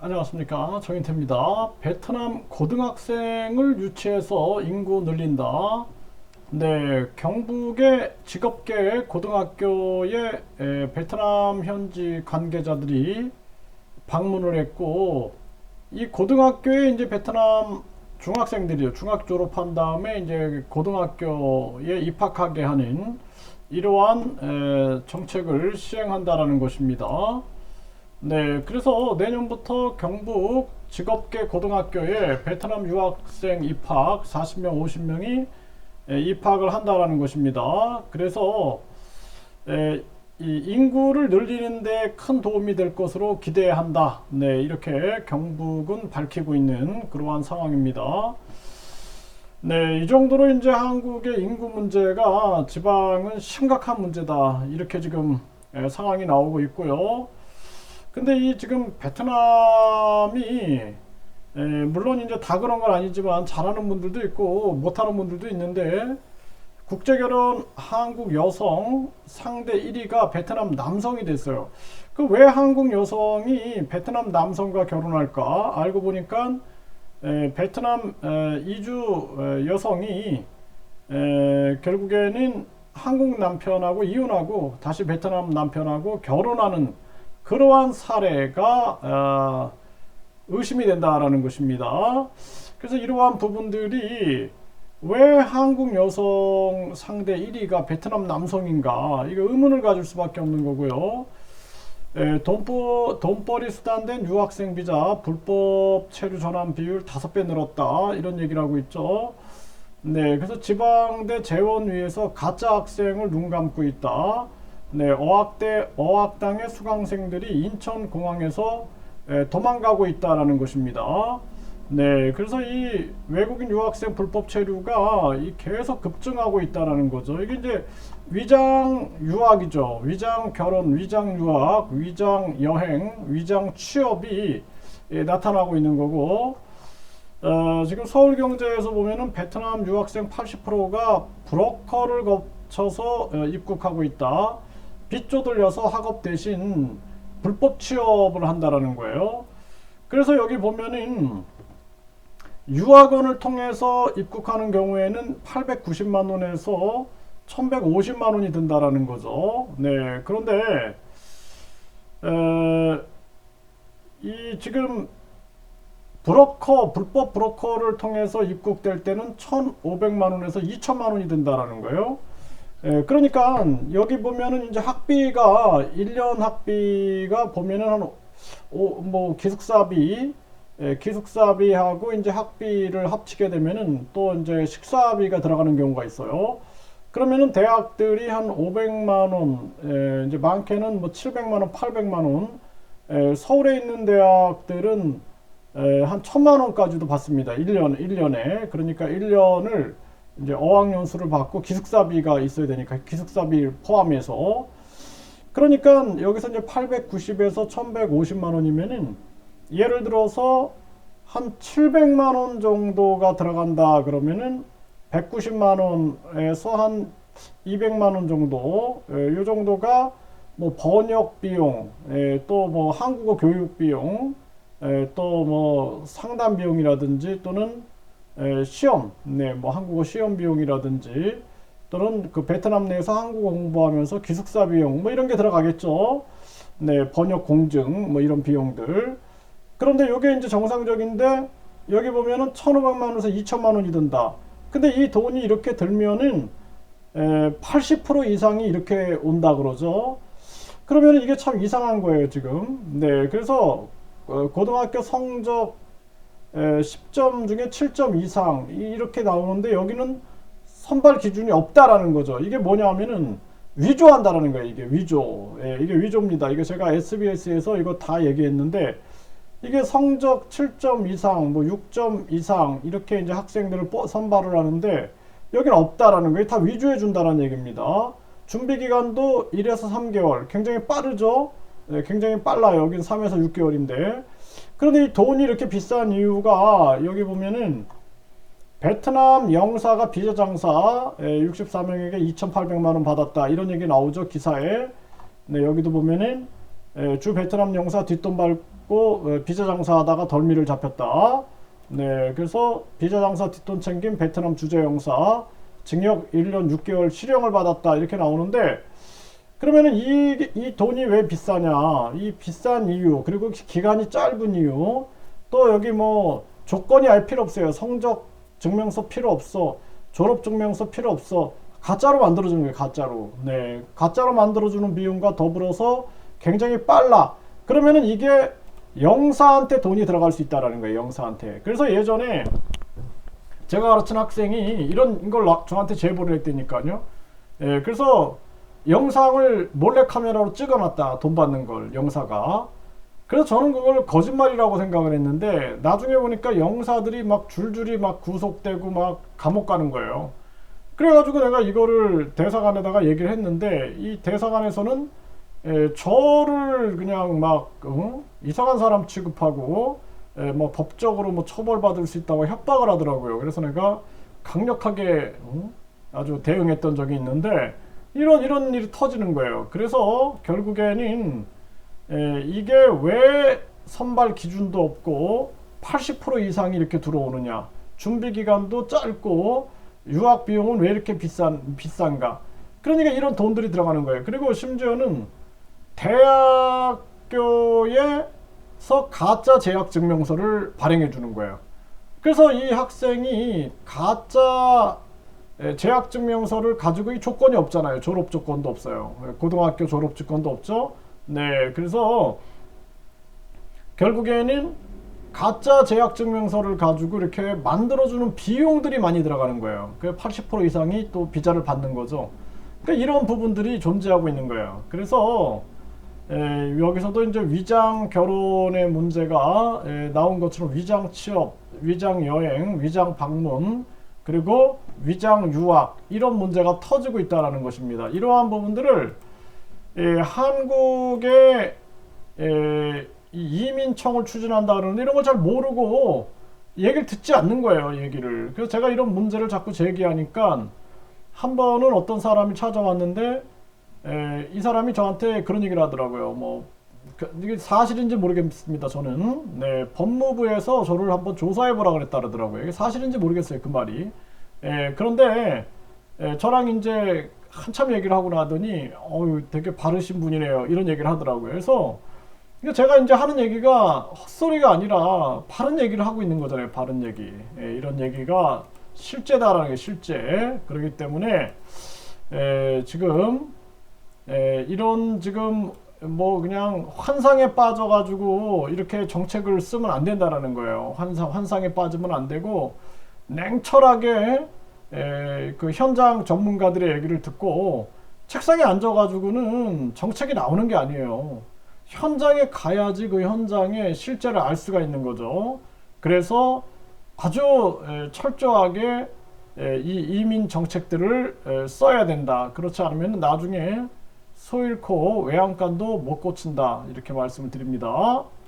안녕하십니까, 정인태입니다. 베트남 고등학생을 유치해서 인구 늘린다. 네, 경북의 직업계 고등학교에 베트남 현지 관계자들이 방문을 했고, 이 고등학교에 이제 베트남 중학생들이요, 중학 졸업한 다음에 이제 고등학교에 입학하게 하는 이러한 정책을 시행한다라는 것입니다. 네, 그래서 내년부터 경북 직업계 고등학교에 베트남 유학생 입학 40명, 50명이 입학을 한다라는 것입니다. 그래서 이 인구를 늘리는데 큰 도움이 될 것으로 기대한다. 네, 이렇게 경북은 밝히고 있는 그러한 상황입니다. 네, 이 정도로 이제 한국의 인구 문제가 지방은 심각한 문제다. 이렇게 지금 상황이 나오고 있고요. 근데 이 지금 베트남이 물론 이제 다 그런 건 아니지만 잘하는 분들도 있고 못하는 분들도 있는데 국제결혼 한국 여성 상대 1위가 베트남 남성이 됐어요. 그 왜 한국 여성이 베트남 남성과 결혼할까? 알고 보니까 베트남 이주 여성이 결국에는 한국 남편하고 이혼하고 다시 베트남 남편하고 결혼하는 그러한 사례가 의심이 된다라는 것입니다. 그래서 이러한 부분들이 왜 한국 여성 상대 1위가 베트남 남성인가, 이거 의문을 가질 수밖에 없는 거고요. 돈벌이 수단된 유학생 비자 불법 체류 전환 비율 5배 늘었다, 이런 얘기를 하고 있죠. 네, 그래서 지방대 재원위에서 가짜 학생을 눈 감고 있다. 네, 어학당의 수강생들이 인천공항에서 도망가고 있다라는 것입니다. 네, 그래서 이 외국인 유학생 불법 체류가 계속 급증하고 있다라는 거죠. 이게 이제 위장 유학이죠. 위장 결혼, 위장 유학, 위장 여행, 위장 취업이 나타나고 있는 거고, 지금 서울경제에서 보면은 베트남 유학생 80%가 브로커를 거쳐서 입국하고 있다. 빚조 들려서 학업 대신 불법 취업을 한다라는 거예요. 그래서 여기 보면은 유학원을 통해서 입국하는 경우에는 890만 원에서 1150만 원이 든다라는 거죠. 네, 그런데 이 지금 불법 브로커를 통해서 입국될 때는 1,500만 원에서 2천만 원이 든다라는 거예요. 그러니까 여기 보면은 이제 학비가 1년 학비가 보면은 뭐 기숙사비하고 이제 학비를 합치게 되면은 또 이제 식사비가 들어가는 경우가 있어요. 그러면은 대학들이 한 500만 원, 이제 많게는 뭐 700만 원, 800만 원, 서울에 있는 대학들은 한 1000만 원까지도 받습니다. 1년에. 그러니까 1년을 이제 어학연수를 받고 기숙사비가 있어야 되니까 기숙사비 포함해서, 그러니까 여기서 이제 890에서 1150만 원이면은 예를 들어서 한 700만 원 정도가 들어간다 그러면은 190만 원에서 한 200만 원 정도, 요 정도가 뭐 번역 비용, 또 뭐 한국어 교육 비용, 또 뭐 상담 비용이라든지 또는 시험, 네, 뭐 한국어 시험 비용이라든지 또는 그 베트남 내에서 한국어 공부하면서 기숙사 비용 뭐 이런 게 들어가겠죠. 네, 번역 공증 뭐 이런 비용들. 그런데 이게 이제 정상적인데 여기 보면은 1,500만 원에서 2천만 원이 든다. 근데 이 돈이 이렇게 들면은 80% 이상이 이렇게 온다 그러죠. 그러면 이게 참 이상한 거예요, 지금. 네, 그래서 고등학교 성적 10점 중에 7점 이상 이렇게 나오는데 여기는 선발 기준이 없다라는 거죠. 이게 뭐냐면은 위조한다라는 거예요. 이게 위조. 이게 위조입니다. 이게 제가 SBS에서 이거 다 얘기했는데, 이게 성적 7점 이상, 뭐 6점 이상 이렇게 이제 학생들을 선발을 하는데 여기는 없다라는 거예요. 다 위조해 준다라는 얘기입니다. 준비 기간도 1에서 3개월. 굉장히 빠르죠. 굉장히 빨라요. 여기는 3에서 6개월인데. 그런데 이 돈이 이렇게 비싼 이유가 여기 보면은 베트남 영사가 비자 장사 64명에게 2,800만 원 받았다, 이런 얘기 나오죠, 기사에. 네, 여기도 보면은 주 베트남 영사 뒷돈 잡고 비자 장사하다가 덜미를 잡혔다. 네, 그래서 비자 장사 뒷돈 챙긴 베트남 주재 영사 징역 1년 6개월 실형을 받았다 이렇게 나오는데 그러면은 이 돈이 왜 비싸냐? 이 비싼 이유 그리고 기간이 짧은 이유 또 여기 뭐 조건이 알 필요 없어요. 성적 증명서 필요 없어. 졸업 증명서 필요 없어. 가짜로 만들어주는 거예요. 가짜로. 네, 가짜로 만들어주는 비용과 더불어서 굉장히 빨라. 그러면은 이게 영사한테 돈이 들어갈 수 있다라는 거예요. 영사한테. 그래서 예전에 제가 가르친 학생이 이런 걸 저한테 제보를 했다니까요. 예, 그래서 영상을 몰래카메라로 찍어놨다. 돈 받는 걸 영사가. 그래서 저는 그걸 거짓말이라고 생각을 했는데 나중에 보니까 영사들이 막 줄줄이 막 구속되고 막 감옥 가는 거예요. 그래가지고 내가 이거를 대사관에다가 얘기를 했는데 이 대사관에서는 저를 그냥 막 이상한 사람 취급하고 뭐 법적으로 뭐 처벌받을 수 있다고 협박을 하더라고요. 그래서 내가 강력하게 아주 대응했던 적이 있는데 이런 일이 터지는 거예요. 그래서 결국에는 이게 왜 선발 기준도 없고 80% 이상이 이렇게 들어오느냐, 준비 기간도 짧고 유학 비용은 왜 이렇게 비싼가? 그러니까 이런 돈들이 들어가는 거예요. 그리고 심지어는 대학교에서 가짜 재학 증명서를 발행해 주는 거예요. 그래서 이 학생이 가짜 재학 증명서를 가지고 이 조건이 없잖아요. 졸업 조건도 없어요. 고등학교 졸업 조건도 없죠. 네, 그래서 결국에는 가짜 재학 증명서를 가지고 이렇게 만들어주는 비용들이 많이 들어가는 거예요. 그 80% 이상이 또 비자를 받는 거죠. 그러니까 이런 부분들이 존재하고 있는 거예요. 그래서 여기서도 이제 위장 결혼의 문제가 나온 것처럼 위장 취업, 위장 여행, 위장 방문, 그리고 위장 유학 이런 문제가 터지고 있다는 것입니다. 이러한 부분들을 한국의 이민청을 추진한다 그러는데 이런 걸 잘 모르고 얘기를 듣지 않는 거예요. 얘기를. 그래서 제가 이런 문제를 자꾸 제기하니까 한 번은 어떤 사람이 찾아왔는데 이 사람이 저한테 그런 얘기를 하더라고요. 뭐 이게 사실인지 모르겠습니다. 저는 법무부에서 저를 한번 조사해보라 그랬다 그러더라고요. 이게 사실인지 모르겠어요. 그 말이. 그런데 저랑 이제 한참 얘기를 하고 나더니 되게 바르신 분이네요. 이런 얘기를 하더라고요. 그래서 제가 이제 하는 얘기가 헛소리가 아니라 바른 얘기를 하고 있는 거잖아요. 바른 얘기. 이런 얘기가 실제다라는 게 실제. 그렇기 때문에 지금 이런 지금 뭐 그냥 환상에 빠져가지고 이렇게 정책을 쓰면 안 된다라는 거예요. 환상에 빠지면 안 되고 냉철하게 그 현장 전문가들의 얘기를 듣고 책상에 앉아가지고는 정책이 나오는 게 아니에요. 현장에 가야지 그 현장의 실제를 알 수가 있는 거죠. 그래서 아주 철저하게 이 이민 정책들을 써야 된다. 그렇지 않으면 나중에 소 잃고 외양간도 못 고친다. 이렇게 말씀을 드립니다.